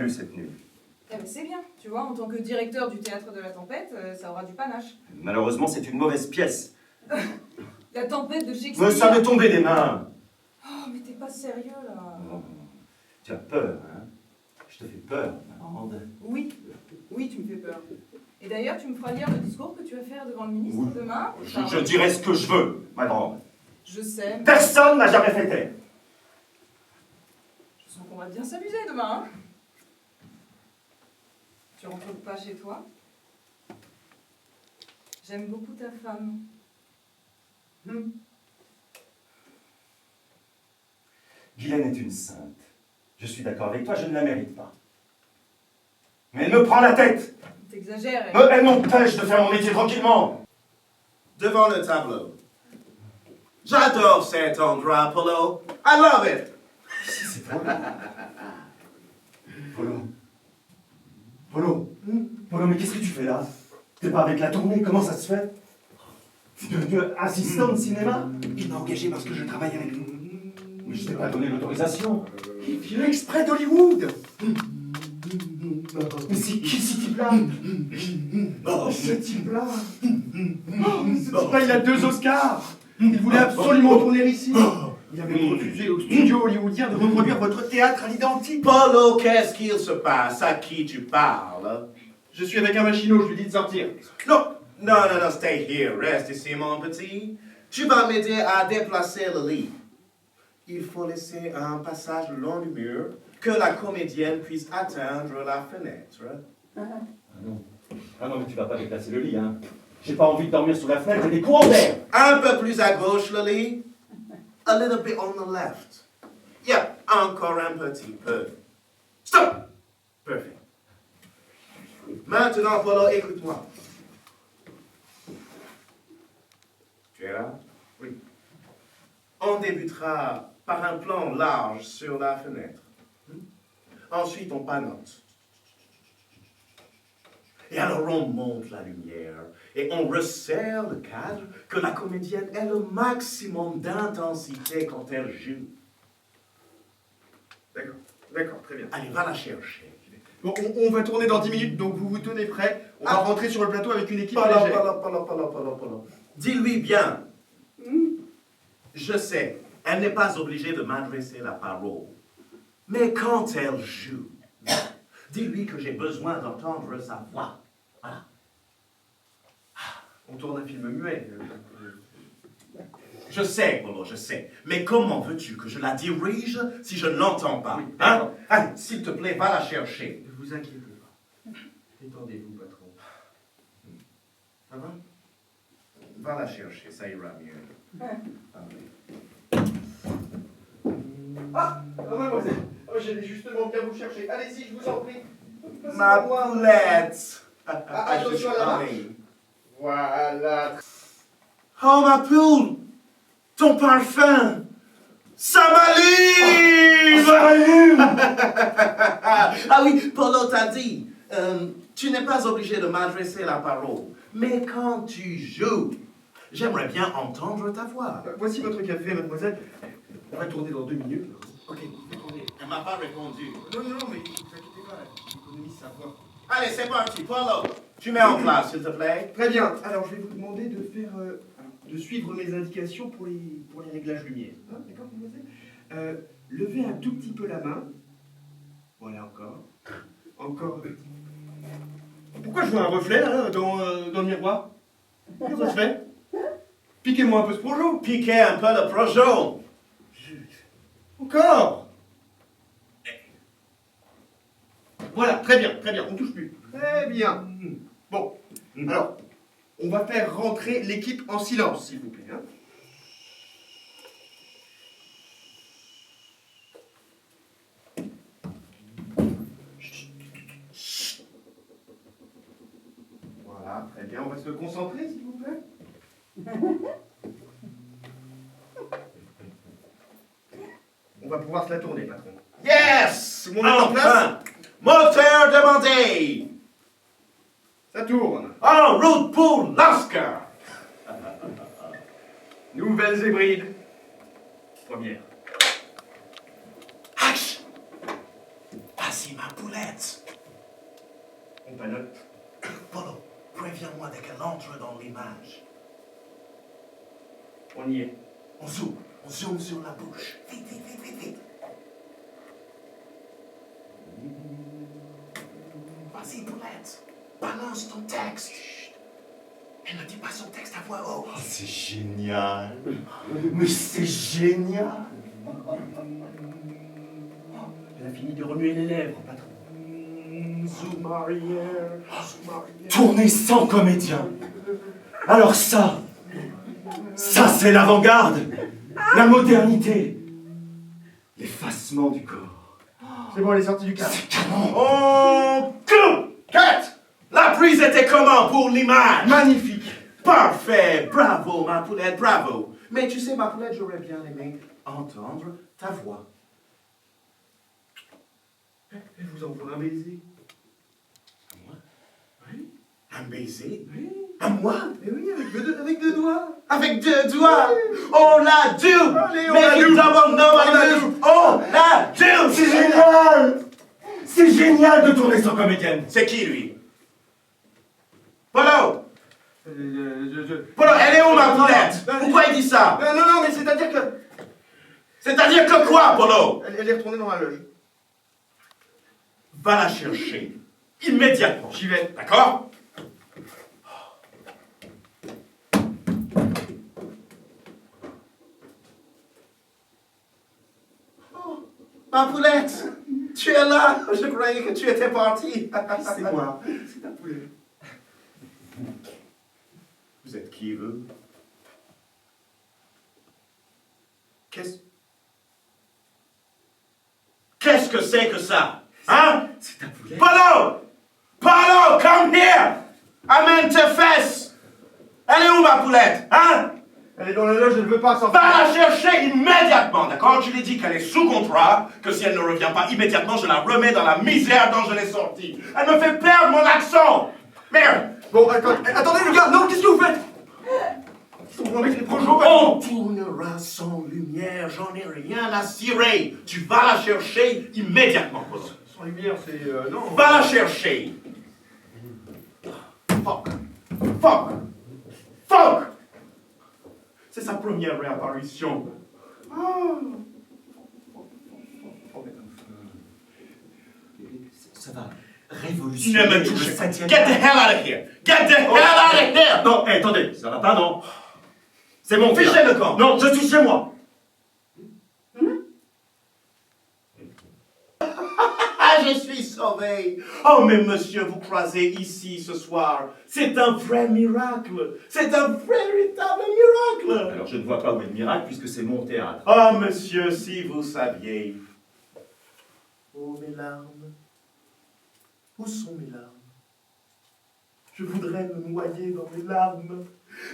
vu cette nuit. Eh ben c'est bien, tu vois, en tant que directeur du théâtre de la tempête, ça aura du panache. Malheureusement, c'est une mauvaise pièce. La tempête de Shakespeare. Mais ça m'est tombé des mains. Oh, mais t'es pas sérieux, là. Oh, tu as peur, hein? Je te fais peur, Amande. Oui, oui, tu me fais peur. Et d'ailleurs, tu me feras lire le discours que tu vas faire devant le ministre Oui. demain. Je dirai ce que je veux, ma grande. Je sais. Personne n'a jamais fait taire. Je sens qu'on va bien s'amuser demain, hein. Tu rentres pas chez toi? J'aime beaucoup ta femme. Guylaine est une sainte. Je suis d'accord avec toi, je ne la mérite pas. Mais elle me prend la tête. T'exagères. Elle m'empêche de faire mon métier tranquillement. Devant le tableau. J'adore cet endroit, Polo. I love it. C'est Polo. Polo. Polo. Polo, mais qu'est-ce que tu fais là? T'es pas avec la tournée, comment ça se fait? T'es devenu assistant de cinéma? Il m'a engagé parce que je travaille avec vous. Mais je t'ai pas donné l'autorisation. Il vient exprès d'Hollywood. Mais c'est qui ce type-là? Oh, ce type-là. Ce type-là, il a 2 Oscars. Il voulait absolument tourner ici. Il avait refusé au studio hollywoodien de reproduire votre théâtre à l'identique. Polo, qu'est-ce qu'il se passe? À qui tu parles? Je suis avec un machinot, je lui dis de sortir. Non, non, stay here. Reste ici, mon petit. Tu vas m'aider à déplacer le lit. Il faut laisser un passage le long du mur que la comédienne puisse atteindre la fenêtre. Ah non, mais tu vas pas déplacer le lit, hein. J'ai pas envie de dormir sous la fenêtre et des courants d'air. Un peu plus à gauche, le lit. A little bit on the left. Yeah, encore un petit peu. Stop! Perfect. Maintenant, Polo, écoute-moi. Tu es là? Oui. On débutera par un plan large sur la fenêtre. Ensuite, on panote. Et alors, on monte la lumière et on resserre le cadre que la comédienne ait le maximum d'intensité quand elle joue. D'accord, très bien. Allez, va la chercher. Bon, on va tourner dans 10 minutes, donc vous vous tenez prêts. On va rentrer sur le plateau avec une équipe Polo, légère. Polo. Dis-lui bien. Je sais, elle n'est pas obligée de m'adresser la parole. Mais quand elle joue, dis-lui que j'ai besoin d'entendre sa voix. Voilà. On tourne un film muet. Je sais, Polo, je sais. Mais comment veux-tu que je la dirige si je ne l'entends pas? Oui, Hein? d'accord. Allez, s'il te plaît, va la chercher. Ne vous inquiétez pas. Détendez-vous, patron. Ça va? Va la chercher, ça ira mieux. Mademoiselle, j'allais justement bien vous chercher. Allez-y, je vous en prie. Ma poulette! Attention à la marche. Voilà. Oh, ma poule! Ton parfum! Ça m'allume! Ah oui, Polo t'a dit, tu n'es pas obligé de m'adresser la parole. Mais quand tu joues, j'aimerais bien entendre ta voix. Voici votre café, mademoiselle. On va tourner dans 2 minutes. Ok, attendez. Elle m'a pas répondu. Non, mais ne vous inquiétez pas, j'économise sa voix. Allez, c'est parti, Polo. Tu mets en place, s'il te plaît. Très bien. Alors, je vais vous demander de faire, de suivre mes indications pour les réglages lumière. Hein, d'accord, mademoiselle? Levez un tout petit peu la main. Voilà, encore. Encore. Pourquoi je vois un reflet, là, dans le miroir? Comment ça se fait? Piquez-moi un peu ce projo. Piquez un peu le projo. Encore. Voilà, très bien, on touche plus. Très bien. Bon, alors, on va faire rentrer l'équipe en silence, s'il vous plaît. Hein. Voilà, très bien, on va se concentrer, s'il vous plaît. On va pouvoir se la tourner, patron. Yes! Tout le monde est en place? Moteur demandé! Ça tourne. En route pour l'Oscar! Nouvelles hybrides. Première. Action! Pas Voici ma poulette. On panote. Polo, préviens-moi dès qu'elle entre dans l'image. On y est. On zoome sur la bouche. Vite, vite, vite, vite, vite. Vas-y, poulette. Balance ton texte. Elle ne dit pas son texte à voix haute. Oh, c'est génial. Mais c'est génial. Elle a fini de remuer les lèvres, patron. Zoom arrière, zoom arrière. Tourner sans comédien. Alors ça c'est l'avant-garde, la modernité, l'effacement du corps. C'est bon, elle est sortie du cadre. On coupe! Cut! La prise était comment pour l'image? Magnifique. Parfait! Bravo, ma poulette, bravo! Mais tu sais, ma poulette, j'aurais bien aimé entendre ta voix. Elle vous envoie un baiser. À moi? Oui. Un baiser? Oui. À moi? Et oui, avec deux doigts. Avec deux doigts! On la do! Allez, on Make la it do! double, no, On la do! On la do! C'est génial. C'est génial de tourner sans comédienne. C'est qui, lui? Polo! Je... Polo, elle est où, ma Non, poulette? non, Pourquoi il dit ça? Non, mais c'est-à-dire que... C'est-à-dire que quoi, Polo? Elle est retournée dans la loge. Va la chercher. Immédiatement. J'y vais. D'accord? Oh, ma poulette, tu es là. Je croyais que tu étais partie. C'est moi. C'est ta poulette. Vous êtes qui, vous? Qu'est-ce que c'est que ça? Hein? C'est ta poulette. Polo! Polo, come here! Amène tes fesses! Elle est où, ma poulette? Hein? Elle est dans la loge, elle ne veut pas sortir. Va la chercher immédiatement, d'accord? Je lui ai dit qu'elle est sous contrat, que si elle ne revient pas immédiatement, je la remets dans la misère dont je l'ai sortie. Elle me fait perdre mon accent! Merde! Bon, attendez, le gars, non, qu'est-ce que vous faites? Ils sont bons avec les projets. On tournera sans lumière, j'en ai rien à cirer. Tu vas la chercher immédiatement, Polo. Sans lumière, c'est... non. Va la chercher! Fuck! Fuck! Fuck! C'est sa première réapparition. Ça va Ne révolutionner me le touchez pas. 7e Get the hell out of here! Get the hell out of here! Non, attendez, ça va pas, non. C'est mon fils. Fichez le camp. Non, je suis chez moi. Ah, je suis sauvé! Oh, mais monsieur, vous croisez ici ce soir. C'est un vrai miracle. C'est un véritable miracle. Alors je ne vois pas où est le miracle puisque c'est mon théâtre. Oh, monsieur, si vous saviez. Oh, mes larmes. Où sont mes larmes? Je voudrais me noyer dans mes larmes.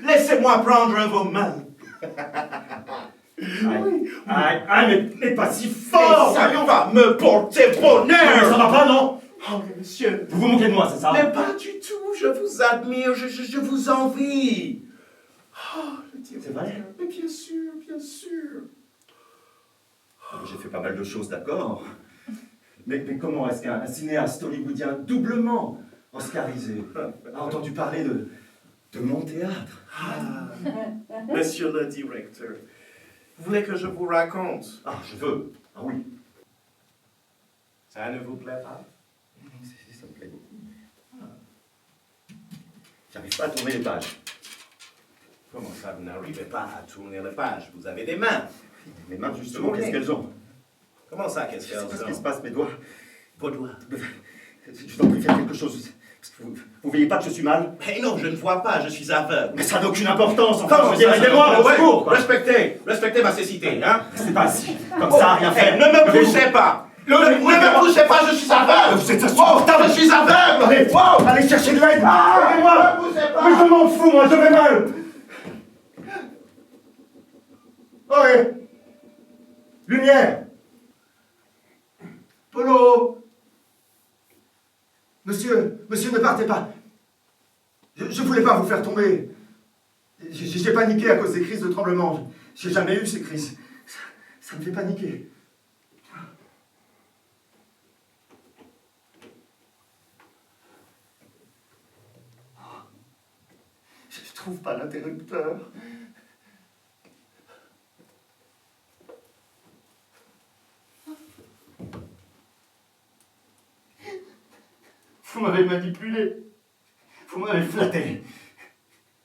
Laissez-moi prendre vos mains. Mais pas si Oh, fort. ça va me porter Non, mais ça bonheur. va pas, non. Oh, mais monsieur. Vous vous moquez de moi, c'est ça? Mais pas du tout. Je vous admire. Je vous envie. Oh, le Dieu. C'est vrai? Mais bien sûr, bien sûr. J'ai fait pas mal de choses, d'accord. Mais comment est-ce qu'un cinéaste hollywoodien doublement oscarisé a entendu parler de mon théâtre? Monsieur le directeur, vous voulez que je vous raconte? Ah, je veux. Ah oui. Ça ne vous plaît pas? Ça me plaît beaucoup. J'arrive pas à tourner les pages. Comment ça, vous n'arrivez pas à tourner les pages? Vous avez des mains. Mes mains, justement, qu'est-ce qu'elles ont? Comment ça, qu'est-ce Je sais pas ce qui qu'elles se ont? passe, mes doigts. Vos doigts. Je t'en prie, faites quelque chose. Parce que vous voyez pas que je suis mal? Mais non, je ne vois pas, je suis aveugle. Mais ça n'a aucune importance. Enfin, Comment je veux dire, ça, aidez-moi, au ouais, secours, quoi. respectez ma cécité, hein? C'est pas si, comme ça, rien Hey, faire. ne me poussez pas! Ne me poussez pas, je suis aveugle! Vous êtes insupportable. Je suis aveugle! Allez, Wow! allez chercher de l'aide. Ne Aidez-moi. me poussez Mais je pas! m'en fous, moi, je vais mal. Oh, ouais. Lumière. Polo. Monsieur, ne partez pas. Je voulais pas vous faire tomber. J'ai paniqué à cause des crises de tremblement. J'ai jamais eu ces crises. Ça me fait paniquer. trouve pas l'interrupteur. Vous m'avez manipulé. Vous m'avez flatté.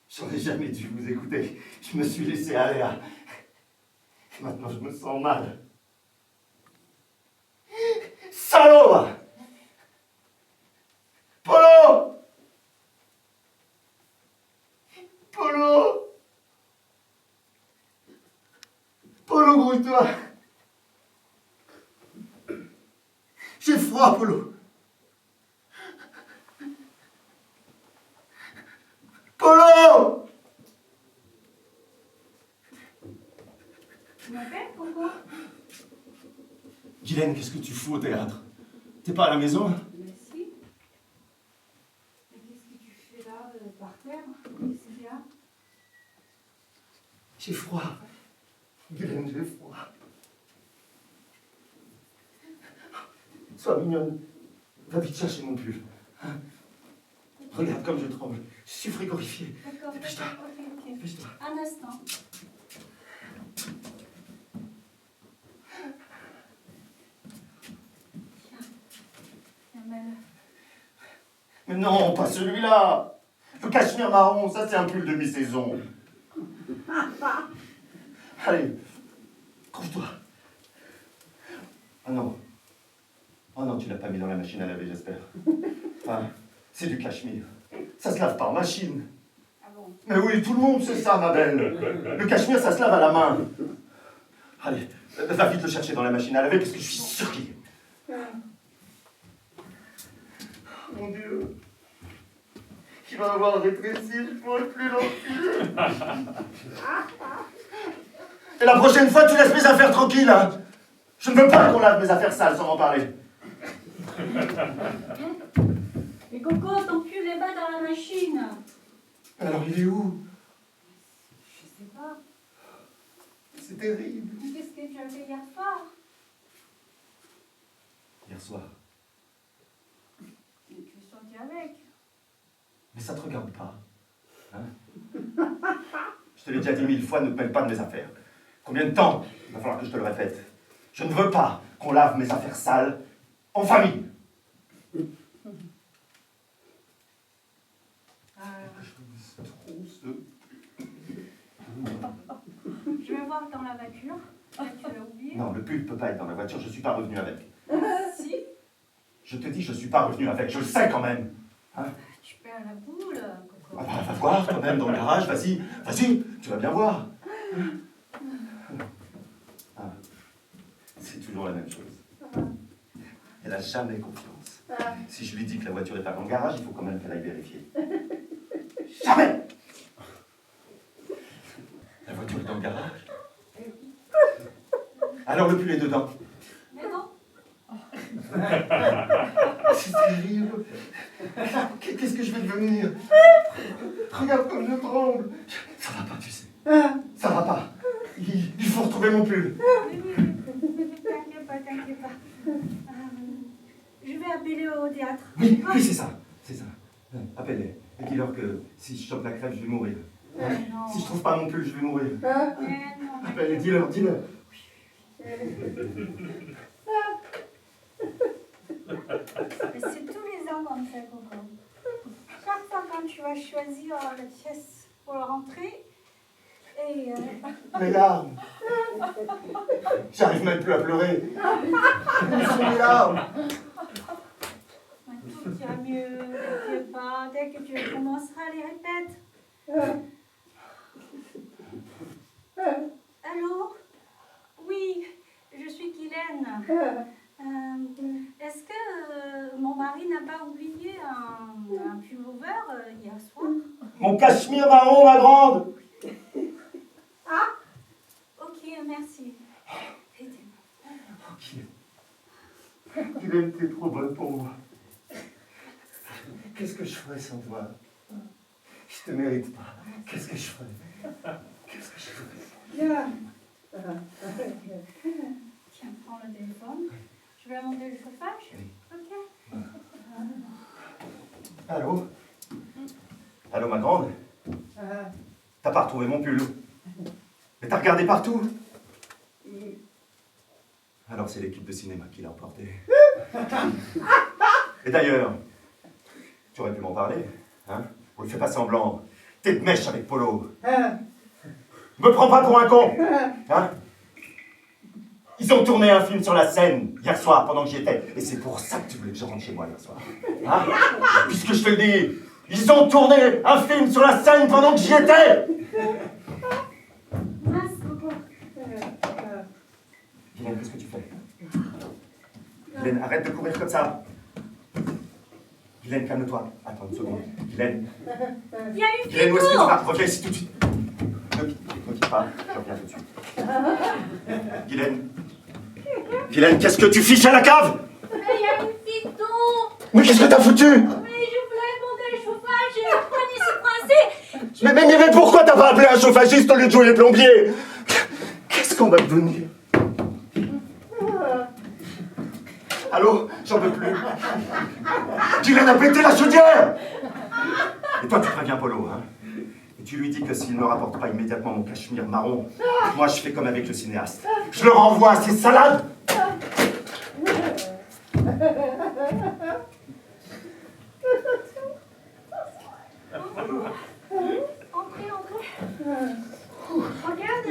J'aurais jamais dû vous écouter. Je me suis laissé aller à... Maintenant, je me sens mal. Salaud! Polo! Polo! Polo, grouille-toi! J'ai froid, Polo! Polo! Tu m'appelles, Coco? Guylaine, qu'est-ce que tu fous au théâtre? T'es pas à la maison? Mais si. Mais qu'est-ce que tu fais là, par terre? Qu'est-ce qu'il y a? J'ai froid. Guylaine, j'ai froid. Sois mignonne. Va vite chercher mon pull. Hein? Regarde comme je tremble. Je suis frigorifié. D'accord, Dépêche-toi. ok. Dépêche-toi. Un instant. Tiens, mets-le. Mais non, pas celui-là. Le cachemire marron, ça c'est un pull de mi-saison. Allez, couche-toi. Oh non. Oh non, tu l'as pas mis dans la machine à laver, j'espère. Enfin, c'est du cachemire. Ça se lave pas en machine. Ah bon? Mais oui, tout le monde sait ça, ma belle. Le cachemire, ça se lave à la main. Allez, va vite le chercher dans la machine à laver parce que je suis sûr qu'il est. Mon Dieu. Il va avoir rétréci, je ne pourrai plus l'enfiler. Et la prochaine fois, tu laisses mes affaires tranquilles, hein. Je ne veux pas qu'on lave mes affaires sales sans m'en parler. Mais Coco, ton pull est bas dans la machine. Alors, il est où? Je sais pas. C'est terrible. Mais qu'est-ce que tu as fait hier soir? Hier soir. Tu es sorti avec. Mais ça te regarde pas. Hein? Je te l'ai déjà dit 1000 fois, ne te mêle pas de mes affaires. Combien de temps il va falloir que je te le répète? Je ne veux pas qu'on lave mes affaires sales en famille. Je vais voir dans la voiture. Tu l'as oublié? Non, le pull ne peut pas être dans la voiture, je ne suis pas revenu avec. Si. Je te dis, je ne suis pas revenu avec, je le sais quand même. Hein? Tu perds la boule, Coco. Ah bah, va voir quand même dans le garage, vas-y, vas-y, tu vas bien voir. Ah, c'est toujours la même chose. Elle n'a jamais confiance. Si je lui dis que la voiture est pas dans le garage, il faut quand même qu'elle aille vérifier. Jamais! La voiture est dans le garage. Alors le pull est dedans. Mais non. C'est terrible. Qu'est-ce que je vais devenir? Regarde comme je tremble. Ça va pas, tu sais. Ça va pas. Il faut retrouver mon pull. Oui, t'inquiète pas, t'inquiète pas. Je vais appeler au théâtre. Oui, oui, c'est ça. C'est ça. Appelle-les. Et dis-leur que si je chope la crève, je vais mourir. Non. Si je trouve pas mon pull, je vais mourir. Mais non. Appelle-les, dis-leur, dis-leur. C'est tous les ans comme ça, Coco. Chaque fois quand tu vas choisir la pièce pour la rentrée, et Mes larmes. J'arrive même plus à pleurer. Où sont mes larmes? tout ira mieux, t'inquiète pas, dès que tu commenceras les répètes. Allô? Oui, je suis Guylaine. Est-ce que mon mari n'a pas oublié un pullover hier soir? Mon cachemire marron, ma grande. Ok, merci. Aidez-moi. Ok. Guylaine, t'es trop bonne pour moi. Qu'est-ce que je ferais sans toi? Je te mérite pas. Qu'est-ce que je ferais? Qu'est-ce que je ferais? Tiens, prends le téléphone. Je vais monter le chauffage. Oui. Ok. Allô? Allô, ma grande? T'as pas retrouvé mon pull. Mais t'as regardé partout. Alors c'est l'équipe de cinéma qui l'a emporté. Et d'ailleurs, tu aurais pu m'en parler, hein? On lui fait pas semblant. T'es de mèche avec Polo. Me prends pas pour un con, hein? Ils ont tourné un film sur la scène hier soir pendant que j'y étais. Et c'est pour ça que tu voulais que je rentre chez moi hier soir. Hein? Puisque je te le dis, ils ont tourné un film sur la scène pendant que j'y étais. Mince, coco. Guylaine, qu'est-ce que tu fais? Guylaine, arrête de courir comme ça. Guylaine, calme-toi. Attends une seconde. Guylaine. Il y a une Guylaine, où est-ce que tu photo. vas? Reviens ici tout de suite. Ne quitte pas, je reviens tout de suite. Guylaine. Guylaine, qu'est-ce que tu fiches à la cave? Mais il y a une photo. Mais qu'est-ce que t'as foutu? Mais je voulais monter le chauffage et le poignet s'est coincé. Mais pourquoi t'as pas appelé un chauffagiste au lieu de jouer les plombiers? Qu'est-ce qu'on va devenir? Allô? J'en peux plus. Guylaine a pété la chaudière! Et toi, tu préviens Polo, hein? Et tu lui dis que s'il ne me rapporte pas immédiatement mon cachemire marron, moi je fais comme avec le cinéaste. Je le renvoie à ses salades! Entrez. Regarde,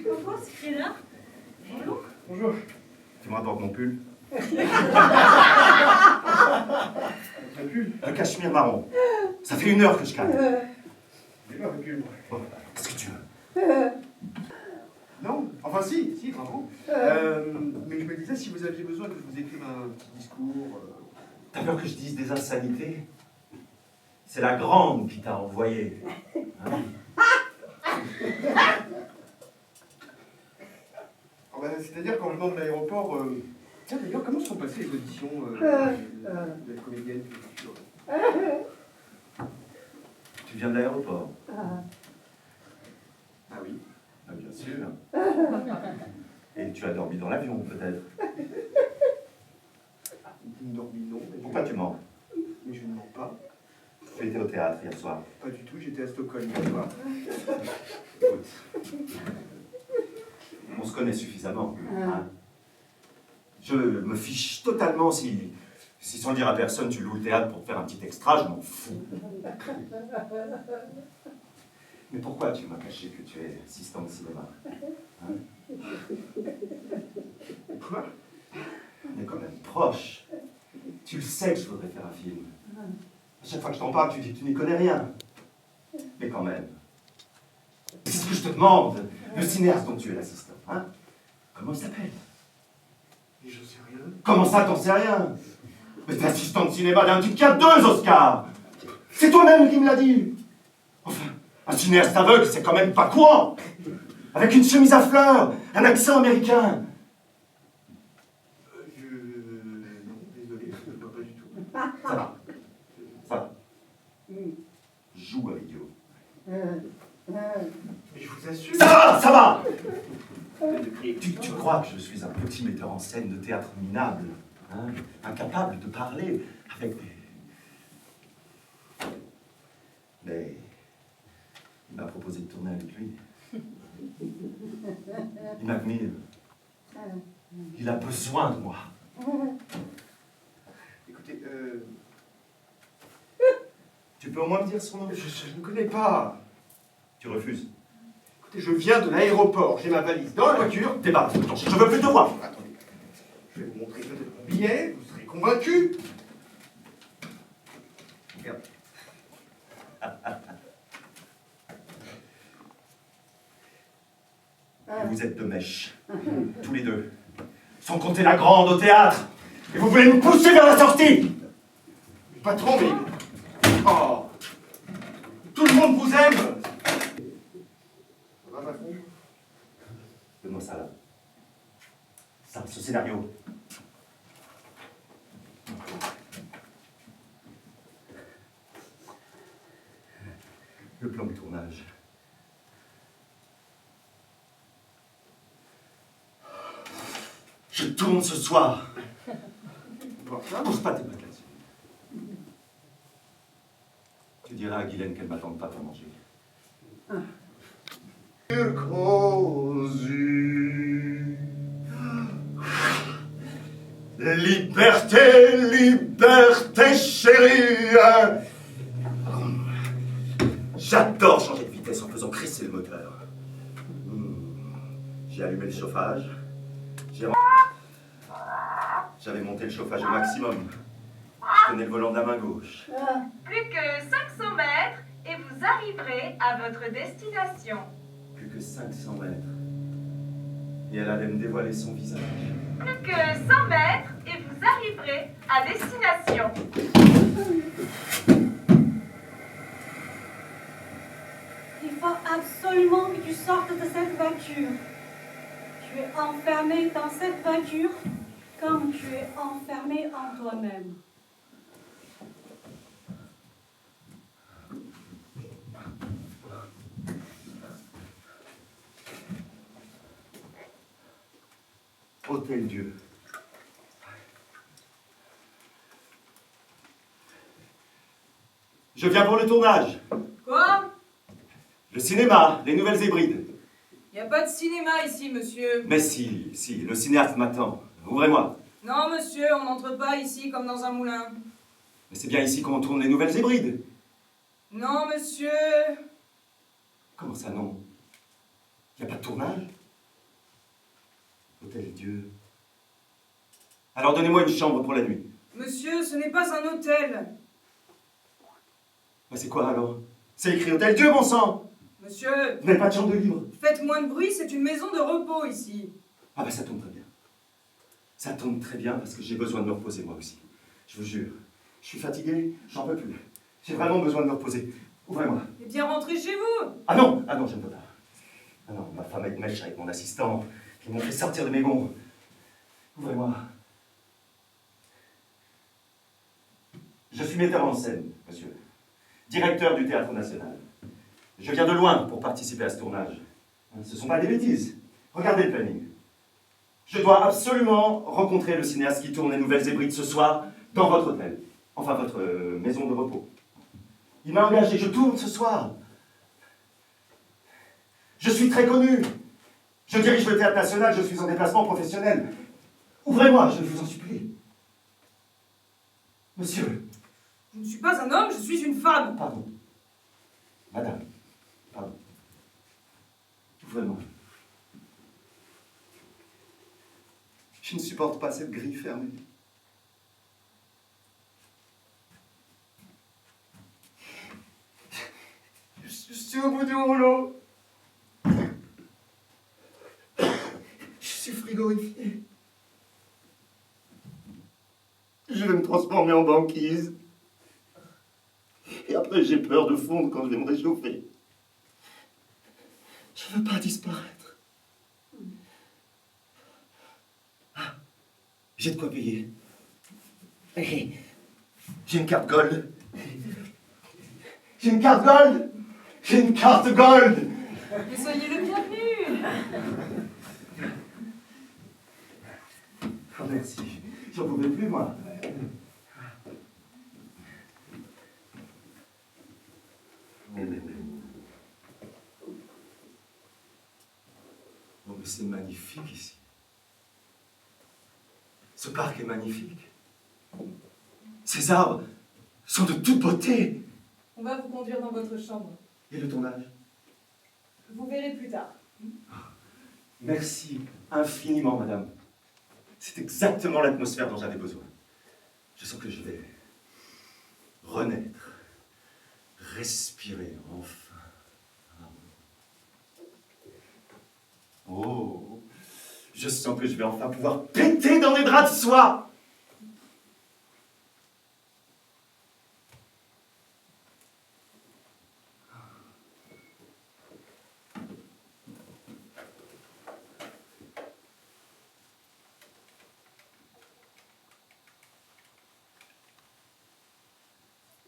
coco, ce qui est là. Bonjour. Bonjour. Tu me rapportes mon pull? Un pull. Un cachemire marron. Ça fait 1 heure que je calme. J'ai pas un pull. Bon, qu'est-ce que tu veux? Non, enfin si, bravo. Mais je me disais, si vous aviez besoin que je vous écrive un petit discours... T'as peur que je dise des insanités? C'est la grande qui t'a envoyé. Hein? Oh, ben, c'est-à-dire qu'en venant de l'aéroport... Tiens, d'ailleurs, comment sont passées les auditions de la comédienne du futur? Tu viens de l'aéroport? Ah oui. Ah, bien sûr. Et tu as dormi dans l'avion, peut-être? Dormi, non. Pourquoi tu mens? Mais je ne mens pas. Tu étais au théâtre hier soir. Pas du tout, j'étais à Stockholm hier soir. Écoute, on se connaît suffisamment. Hein? Je me fiche totalement si sans le dire à personne, tu loues le théâtre pour te faire un petit extra, je m'en fous. Mais pourquoi tu m'as caché que tu es assistant de cinéma? Hein? Quoi? On est quand même proches. Tu le sais que je voudrais faire un film. À chaque fois que je t'en parle, tu dis que tu n'y connais rien. Mais quand même. C'est ce que je te demande, le cinéaste dont tu es l'assistant. Hein? Comment il s'appelle? Mais je sais rien. Comment ça, t'en sais rien? Mais t'es assistant de cinéma d'un type qui a 2 Oscars! C'est toi-même qui me l'as dit! Enfin, un cinéaste aveugle, c'est quand même pas courant! Avec une chemise à fleurs, un accent américain! Non, désolé, je ne vois pas du tout. Ça va. Ça va. Joue avec Dio. Mais je vous assure. Ça va! Tu crois que je suis un petit metteur en scène de théâtre minable, hein, incapable de parler avec des... Mais il m'a proposé de tourner avec lui. Il m'admire. Il a besoin de moi. Écoutez, Tu peux au moins me dire son nom? je ne connais pas. Tu refuses? Écoutez, je viens de l'aéroport, j'ai ma valise dans la voiture. Débarrasse, je veux plus te voir. Attendez, je vais vous montrer peut-être mon billet, vous serez convaincu. Regarde. Et vous êtes de mèche, tous les deux. Sans compter la grande au théâtre. Et vous voulez me pousser vers la sortie. Patron, mais... Oh! Tout le monde vous aime! Ça va, patron? Donne-moi ça là. Ça, ce scénario. Le plan de tournage. Je tourne ce soir. Voir ça? Pose pas tes pattes là-dessus. Tu diras à Guylaine qu'elle m'attende pas pour manger. Liberté, liberté chérie. J'adore changer de vitesse en faisant crisser le moteur. J'ai allumé le chauffage. J'avais monté le chauffage au maximum. Je tenais le volant de la main gauche. Plus que 500 mètres et vous arriverez à votre destination. Plus que 500 mètres. Et elle allait me dévoiler son visage. Plus que 100 mètres et vous arriverez à destination. Il faut absolument que tu sortes de cette voiture. Tu es enfermé dans cette voiture comme tu es enfermé en toi-même. Hôtel Dieu. Je viens pour le tournage. Quoi? Le cinéma, les Nouvelles Hébrides. Il n'y a pas de cinéma ici, monsieur. Mais si, le cinéaste m'attend. Ouvrez-moi. Non, monsieur, on n'entre pas ici comme dans un moulin. Mais c'est bien ici qu'on tourne les Nouvelles Hébrides. Non, monsieur. Comment ça, non? Il n'y a pas de tournage? Hôtel Dieu. Alors donnez-moi une chambre pour la nuit. Monsieur, ce n'est pas un hôtel. Mais c'est quoi alors? C'est écrit Hôtel Dieu, bon sang! Monsieur, Vous n'avez pas de chambre de libre? faites moins de bruit, c'est une maison de repos ici. Ah ben ça tombe très bien. Ça tombe très bien parce que j'ai besoin de me reposer moi aussi. Je vous jure. Je suis fatigué, j'en peux plus. J'ai vraiment besoin de me reposer. Ouvrez-moi. Eh bien, rentrez chez vous. Ah non, je ne peux pas. Ah non, ma femme est de mèche avec mon assistant, qui m'ont fait sortir de mes gonds. Ouvrez-moi. Je suis metteur en scène, monsieur. Directeur du Théâtre National. Je viens de loin pour participer à ce tournage. Ce ne sont pas des bêtises. Regardez le planning. Je dois absolument rencontrer le cinéaste qui tourne les Nouvelles Hébrides ce soir dans votre hôtel. Enfin, votre maison de repos. Il m'a engagé, je tourne ce soir. Je suis très connu. Je dirige le Théâtre National, je suis en déplacement professionnel. Ouvrez-moi, je vous en supplie. Monsieur. Je ne suis pas un homme, je suis une femme. Pardon. Madame. Pardon. Ouvrez-moi. Je ne supporte pas cette grille fermée. Je suis au bout du rouleau. Je suis frigorifié. Je vais me transformer en banquise. Et après, j'ai peur de fondre quand je vais me réchauffer. Je ne veux pas disparaître. Ah, j'ai de quoi payer. J'ai une carte gold. J'ai une carte gold. J'ai une carte gold. Mais soyez le bienvenu. Oh, merci. J'en pouvais plus, moi. Oh, mais c'est magnifique ici. Ce parc est magnifique. Ces arbres sont de toute beauté. On va vous conduire dans votre chambre. Et le tournage? Vous verrez plus tard. Merci infiniment, madame. C'est exactement l'atmosphère dont j'avais besoin. Je sens que je vais renaître, respirer enfin. Oh, je sens que je vais enfin pouvoir péter dans les draps de soie.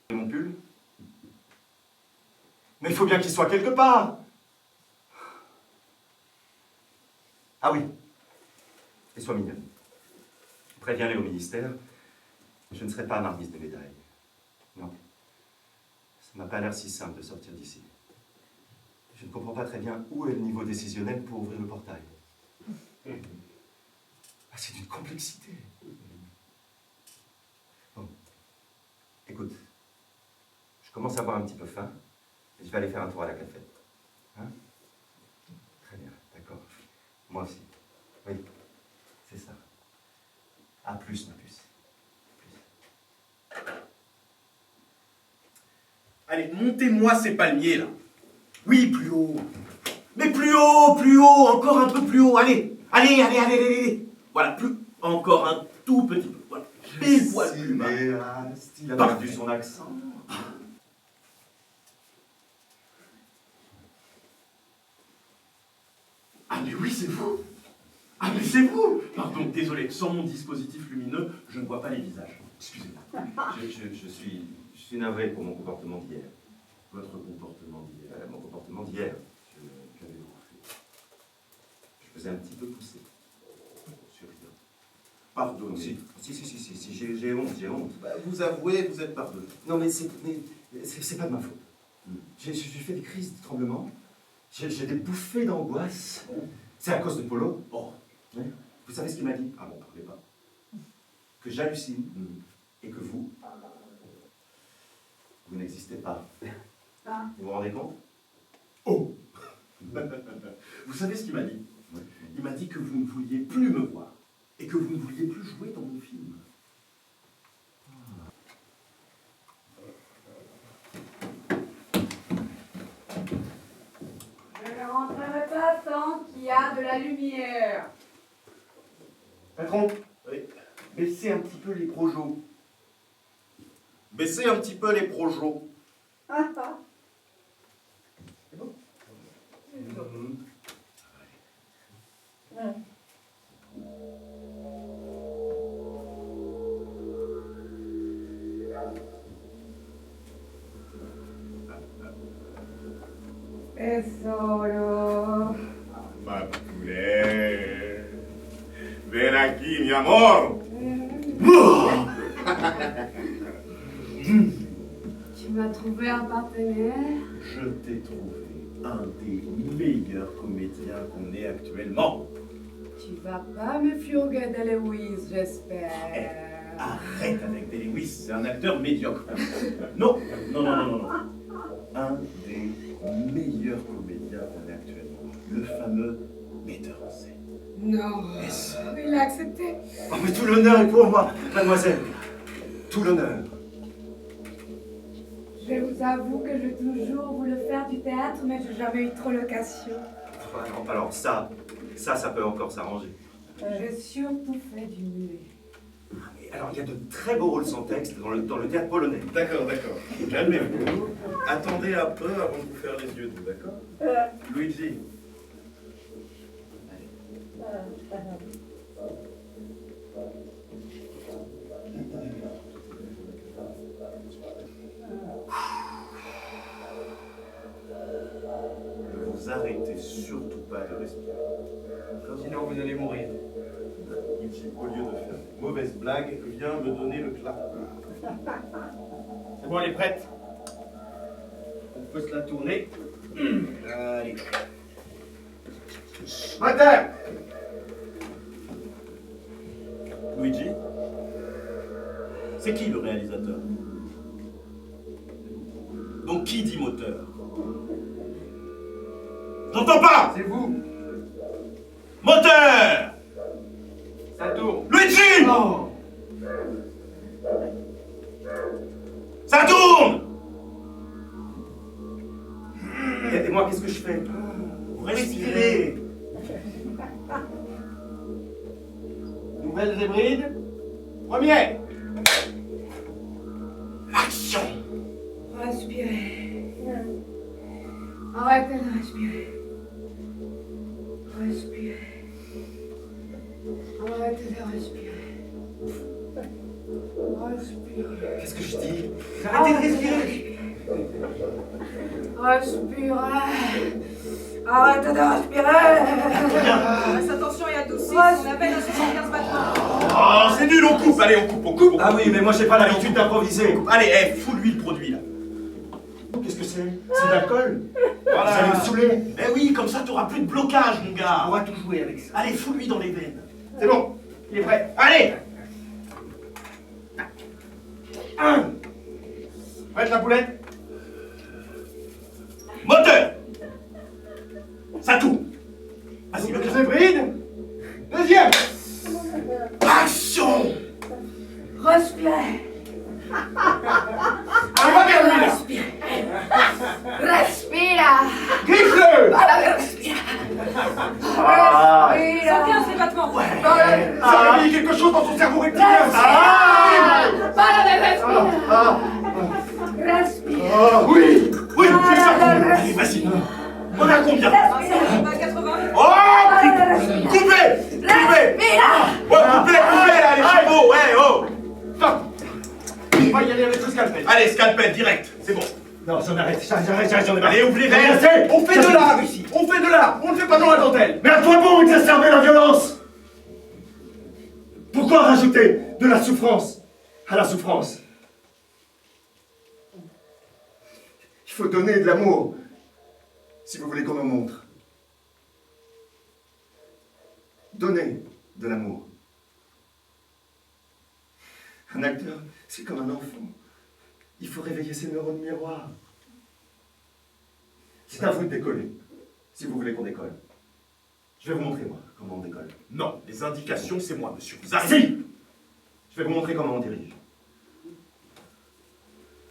Mon pull? Mais il faut bien qu'il soit quelque part. Ah oui. Et sois mignonne. Préviens-les au ministère. Je ne serai pas marmise de médaille. Non. Ça m'a pas l'air si simple de sortir d'ici. Je ne comprends pas très bien où est le niveau décisionnel pour ouvrir le portail. Ah, c'est d'une complexité. Bon. Écoute, je commence à avoir un petit peu faim et je vais aller faire un tour à la cafette. Hein? Très bien, d'accord. Moi aussi. Oui, c'est ça. À plus, ma puce. Allez, montez-moi ces palmiers, là. Oui, plus haut. Mais plus haut, encore un peu plus haut. Allez. Voilà, encore un tout petit peu. Voilà. Pile poil plus bas. Il a perdu son accent. Ah, mais oui, c'est vous. Ah, mais c'est vous. Pardon, désolé, sans mon dispositif lumineux, je ne vois pas les visages. Excusez-moi. Je suis navré pour mon comportement d'hier. Votre comportement d'hier. Mon comportement d'hier. J'avais beaucoup fait. Je faisais un petit peu pousser. Sur rien. Pardonnez. Si, j'ai honte. Bah, vous avouez, vous êtes pardonné. Non, mais c'est pas de ma faute. J'ai fait des crises de tremblement. J'ai des bouffées d'angoisse. C'est à cause de Polo. Oh. Oui. Vous savez ce qu'il m'a dit? Ah bon, parlez pas. Que j'hallucine et que vous n'existez pas. Ah. Vous vous rendez compte? Oh. Vous savez ce qu'il m'a dit? Oui. Il m'a dit que vous ne vouliez plus me voir et que vous ne vouliez plus jouer dans mon film. Je ne rentrerai pas tant qu'il y a de la lumière. Patron, Oui. baissez un petit peu les projos. Baissez un petit peu les projos. Tesoro. Ma poulet. Ven aquí, mi amor. Tu m'as trouvé un partenaire? Je t'ai trouvé un des meilleurs comédiens qu'on ait actuellement. Tu vas pas me furguer de Lewis, j'espère. Arrête avec des Lewis, c'est un acteur médiocre. Non. Un des meilleurs comédiens qu'on ait actuellement. Le fameux metteur en scène. Non, il a accepté. Oh, mais tout l'honneur est pour moi, mademoiselle. Tout l'honneur. Je vous avoue que j'ai toujours voulu faire du théâtre, mais j'ai jamais eu trop l'occasion. Alors ça peut encore s'arranger. J'ai surtout fait du muet. Et alors, il y a de très beaux rôles sans texte dans le théâtre polonais. D'accord. Calmez-vous. Attendez un peu avant de vous faire les yeux doux, d'accord? Luigi. Ne vous arrêtez surtout pas de respirer. Sinon, vous allez mourir. Luigi, au lieu de faire de mauvaises blagues, viens me donner le clap. C'est bon, elle est prête. On peut se la tourner. Allez. Moteur! Luigi, c'est qui le réalisateur? Donc qui dit moteur? J'entends pas! C'est vous. Moteur! Ça tourne. Luigi! Oh. Ça tourne! Et moi, qu'est-ce que je fais? Respirez! Nouvelles hybrides. Première. Action! Respirez. Arrêtez de respirer. Respirez. Arrêtez de respirer. Respirez. Qu'est-ce que je dis? Arrêtez de respirer! Respirez. Arrêtez de respirer. Sa tension est adoucie. On appelle un 75 battements. Oh, c'est nul, on coupe! Allez, on coupe! Ah oui, mais moi j'ai pas l'habitude d'improviser. Allez, fous-lui le produit là. Qu'est-ce que c'est d'alcool. Voilà. Vous allez me saouler. Eh oui, comme ça, t'auras plus de blocage, mon gars. On va tout jouer avec ça. Allez, fous-lui dans les veines. C'est bon, il est prêt. Allez! 1. Prête la poulette? Moteur. Ça tout. Vas-y, le Deuxième bride. Deuxième. action. Respire. On va bien lui là. Respire. Griffe-le. Respire. Ah. Sortez ces battements. Ça a mis quelque chose dans son cerveau reptilien. Respire. Oui. Oui, c'est ça. Allez, vas-y. On a combien? 80. Oh, coupez. Coupez. Ouais, coupez, là, les chevaux. Ouais, oh. Stop. On va y aller avec le scalpel. Allez, scalpel, direct. C'est bon. Non, j'en arrête, j'en ai marre. Allez, ouvre les J'en ai veines. assez. On fait de l'art ici. On fait de l'art. On ne fait pas dans la dentelle. Mais à quoi bon exacerber la violence? Pourquoi rajouter de la souffrance à la souffrance? Il faut donner de l'amour si vous voulez qu'on en montre. Donnez de l'amour. Un acteur, c'est comme un enfant. Il faut réveiller ses neurones miroirs. C'est à vous de décoller, si vous voulez qu'on décolle. Je vais vous montrer, moi, comment on décolle. Non, les indications, c'est moi, monsieur. Vous arrêtez. Si! Je vais vous montrer comment on dirige.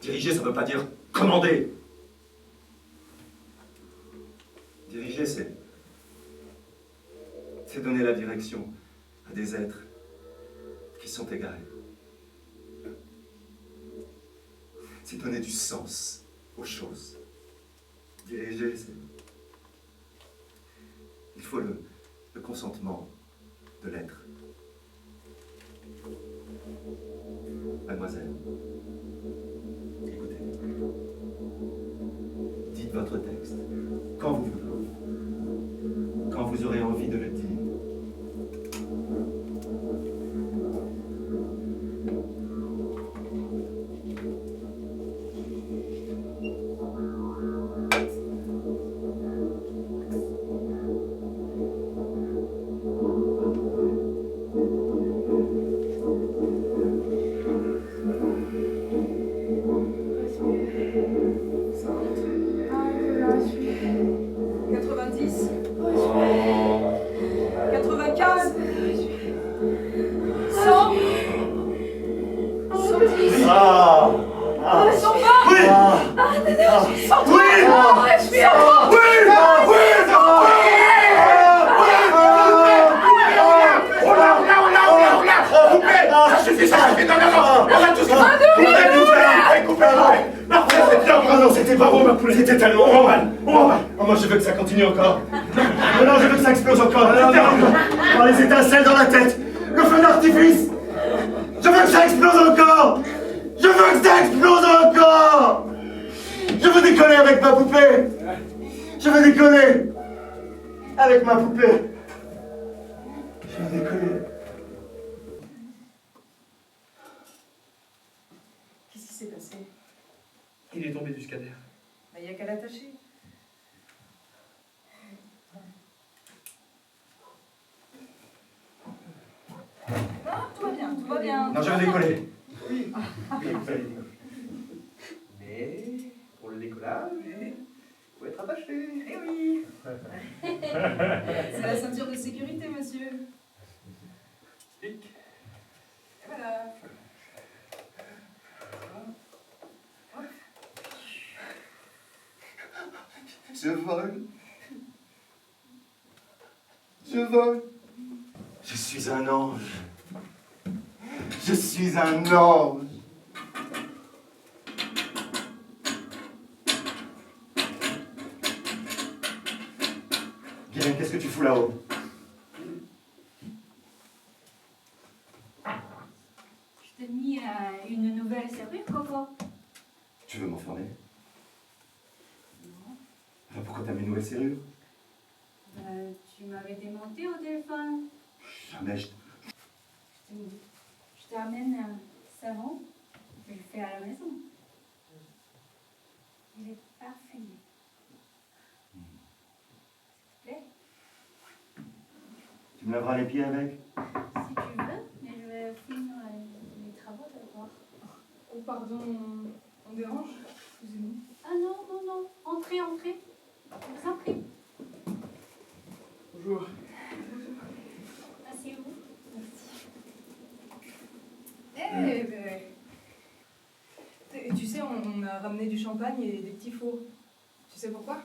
Diriger, ça ne veut pas dire commander. Diriger, c'est donner la direction à des êtres qui sont égarés. C'est donner du sens aux choses. Diriger, c'est... Il faut le consentement de l'être. Mademoiselle, écoutez. Dites votre texte quand vous voulez. Quand vous aurez envie de le dire. C'était pas bon, ma poule, c'était tellement... On va mal. Oh, moi, je veux que ça continue encore. Non, je veux que ça explose encore. Oh, les étincelles dans la tête. Le feu d'artifice. Je veux que ça explose encore. Je veux que ça explose encore. Je veux décoller avec ma poupée. Je veux décoller avec ma poupée. Je veux décoller. Qu'est-ce qui s'est passé? Il est tombé du scanner. Il n'y a qu'à l'attacher. Non, tout va bien, tout va bien. Non, je veux décoller. Oui, vous allez décoller. Mais pour le décollage, il faut être attaché. Eh oui. C'est la ceinture de sécurité, monsieur. Et voilà. Je vole. Je vole. Je suis un ange. Je suis un ange. Guérin, qu'est-ce que tu fous là-haut? Je t'ai mis une nouvelle serrure, Coco. Tu veux m'enfermer? Alors pourquoi t'as mis une nouvelle serrure? Tu m'avais démonté au téléphone. Jamais je... Je t'amène un savon que je fais à la maison. Il est parfait. me laveras les pieds avec? Si tu veux, mais je vais finir les travaux d'abord. Oh, pardon, on dérange? Excusez-nous. Ah non, non, non. Entrez, entrez. Je vous en prie. Bonjour. Asseyez-vous. Eh ben... Tu sais, on a ramené du champagne et des petits fours. Tu sais pourquoi?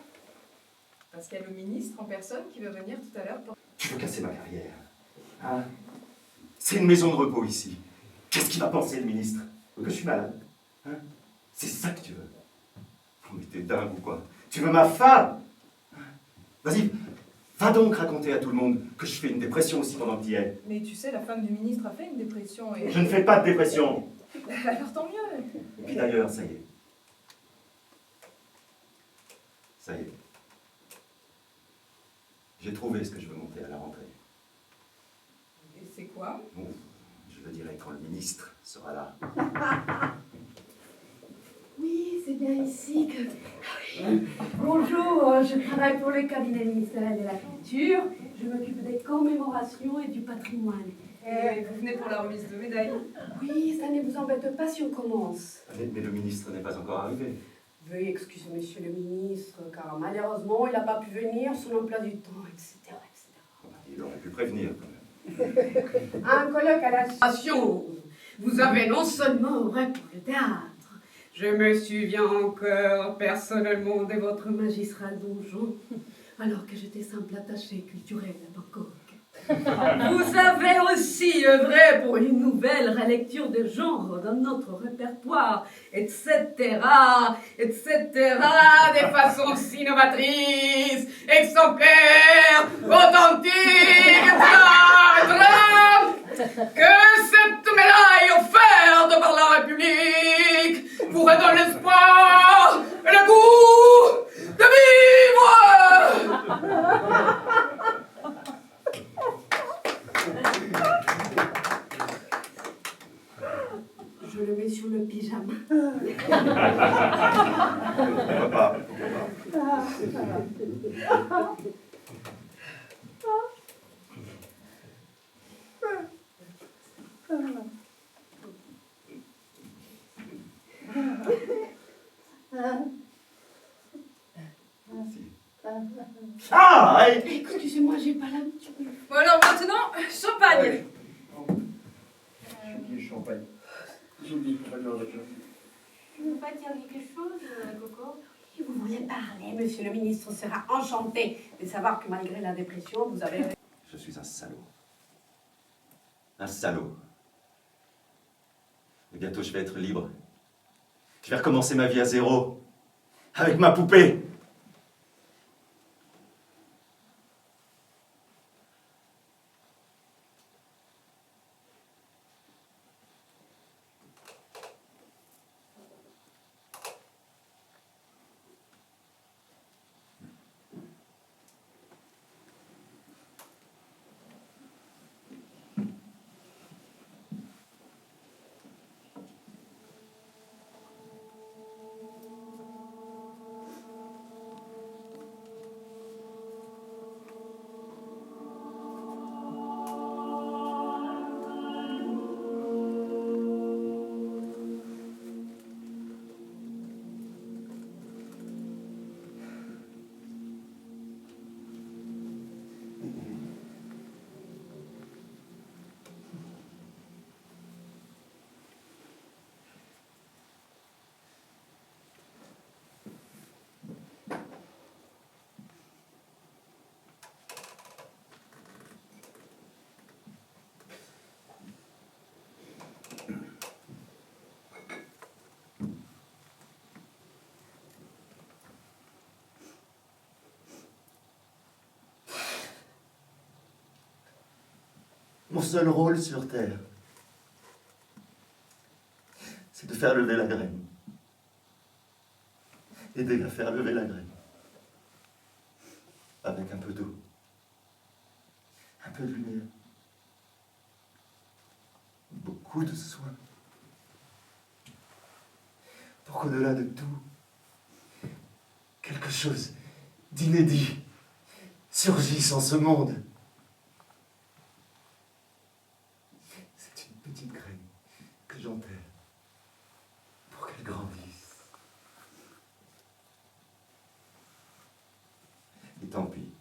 Parce qu'il y a le ministre en personne qui va venir tout à l'heure pour... Tu veux casser ma carrière? Hein? C'est une maison de repos ici. Qu'est-ce qu'il va penser le ministre? Que je suis malade? Hein? C'est ça que tu veux? Oh, mais t'es dingue ou quoi? Tu veux ma femme? Vas-y, va donc raconter à tout le monde que je fais une dépression aussi pendant que tu y es. Mais tu sais, la femme du ministre a fait une dépression et... Je ne fais pas de dépression. Alors tant mieux. Et puis d'ailleurs, ça y est. Ça y est. J'ai trouvé ce que je veux monter à la rentrée. Et c'est quoi? Bon, je le dirai quand le ministre sera là. Oui, c'est bien ici que... Bonjour, je travaille pour le cabinet ministériel de la culture. Je m'occupe des commémorations et du patrimoine. Et vous venez pour la remise de médaille? Oui, ça ne vous embête pas si on commence. Mais le ministre n'est pas encore arrivé. Veuillez excuser monsieur le ministre, car malheureusement, il n'a pas pu venir, son emploi du temps, etc., etc. Il aurait pu prévenir quand même. Un colloque à la station. Vous avez non seulement vrai pour le théâtre, je me souviens encore personnellement de votre magistral donjon, alors que j'étais simple attachée culturelle à Bangkok. Vous avez aussi œuvré pour une nouvelle relecture de genre dans notre répertoire, etc., etc., de façon si novatrice, exemplaire, authentique, etc., que cette médaille offerte par la République vous redonne l'espoir et le goût de vivre. Je le mets sur le pyjama. Pourquoi pas? Ah! Excusez-moi, j'ai pas l'habitude. Bon alors maintenant, champagne. J'ai oublié le champagne. J'ai oublié le champagne dans la voiture. Tu veux pas dire quelque chose, Coco? Si vous voulez parler, monsieur le ministre sera enchanté de savoir que malgré la dépression, vous avez... Je suis un salaud. Un salaud. Et bientôt je vais être libre. Je vais recommencer ma vie à zéro. Avec ma poupée. Mon seul rôle sur Terre, c'est de faire lever la graine. Aider à faire lever la graine. Avec un peu d'eau. Un peu de lumière. Beaucoup de soin. Pour qu'au-delà de tout, quelque chose d'inédit surgisse en ce monde. Chantelle, pour qu'elle grandisse. Et tant pis,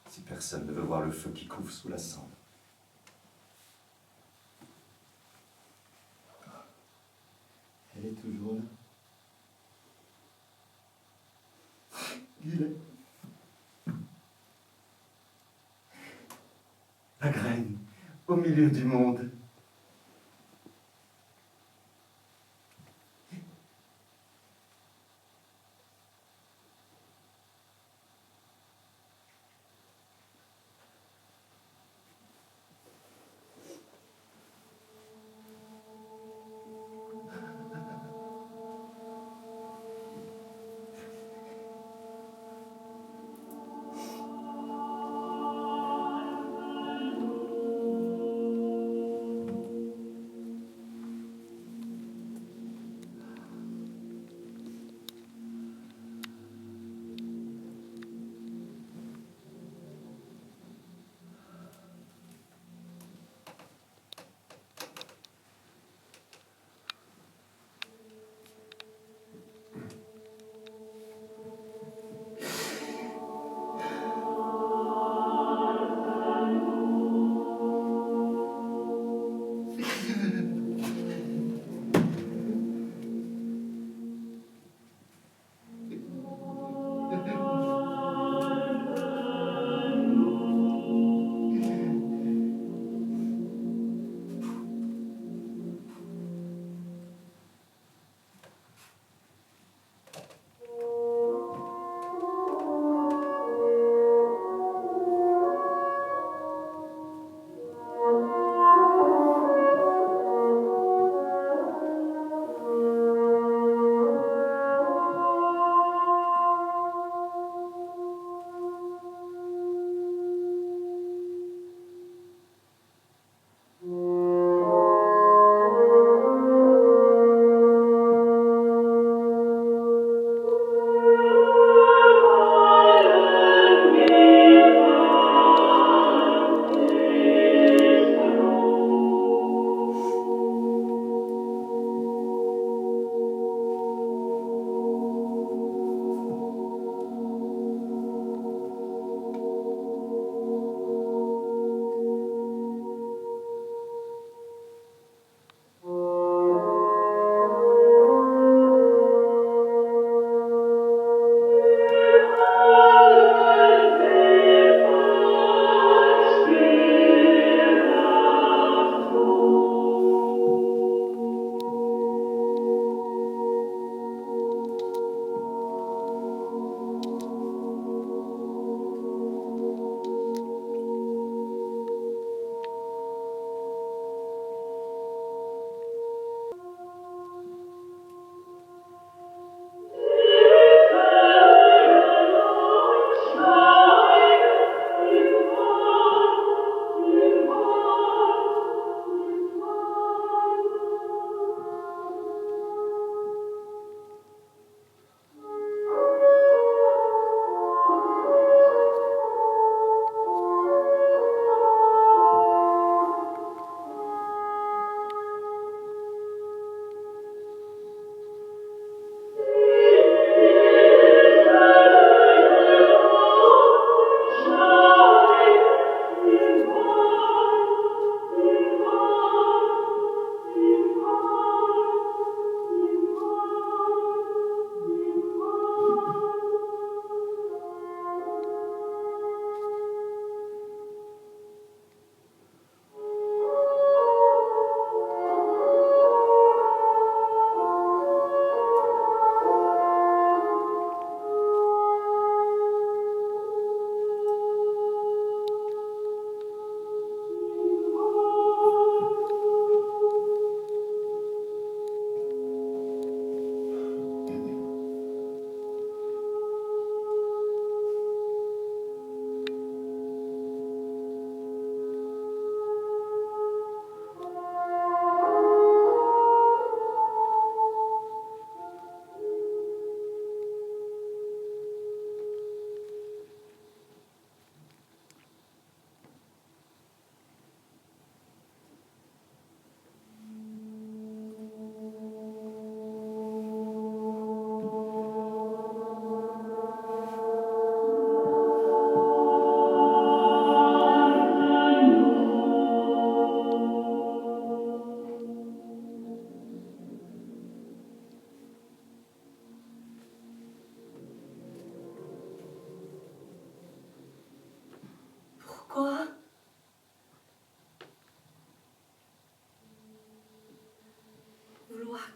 si personne ne veut voir le feu qui couve sous la cendre. Elle est toujours là. Il est. La graine au milieu du monde.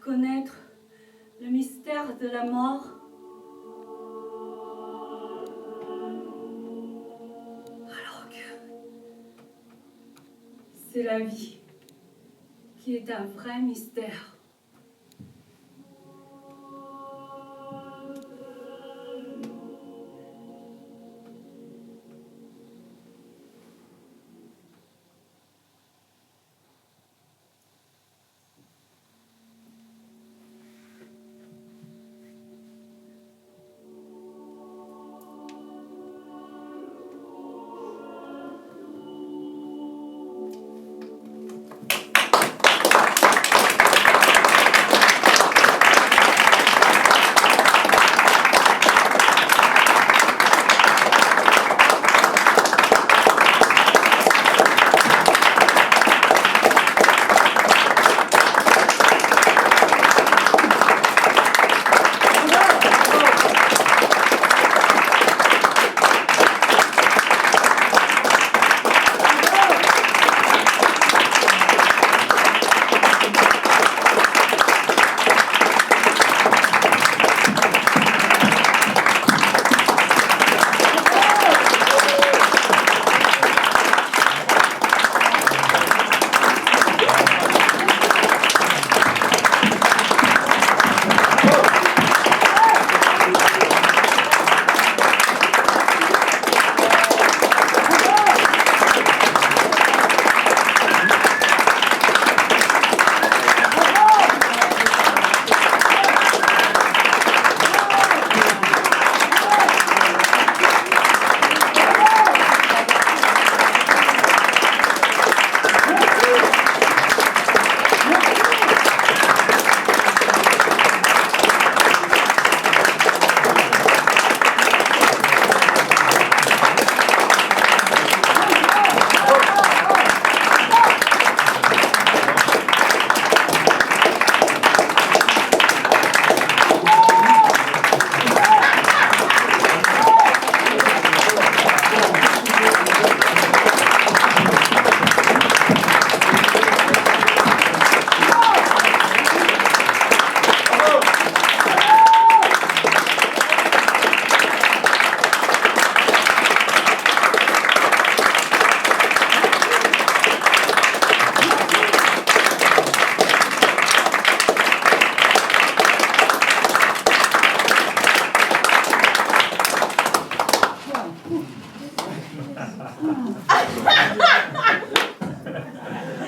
connaître le mystère de la mort. Alors que c'est la vie qui est un vrai mystère.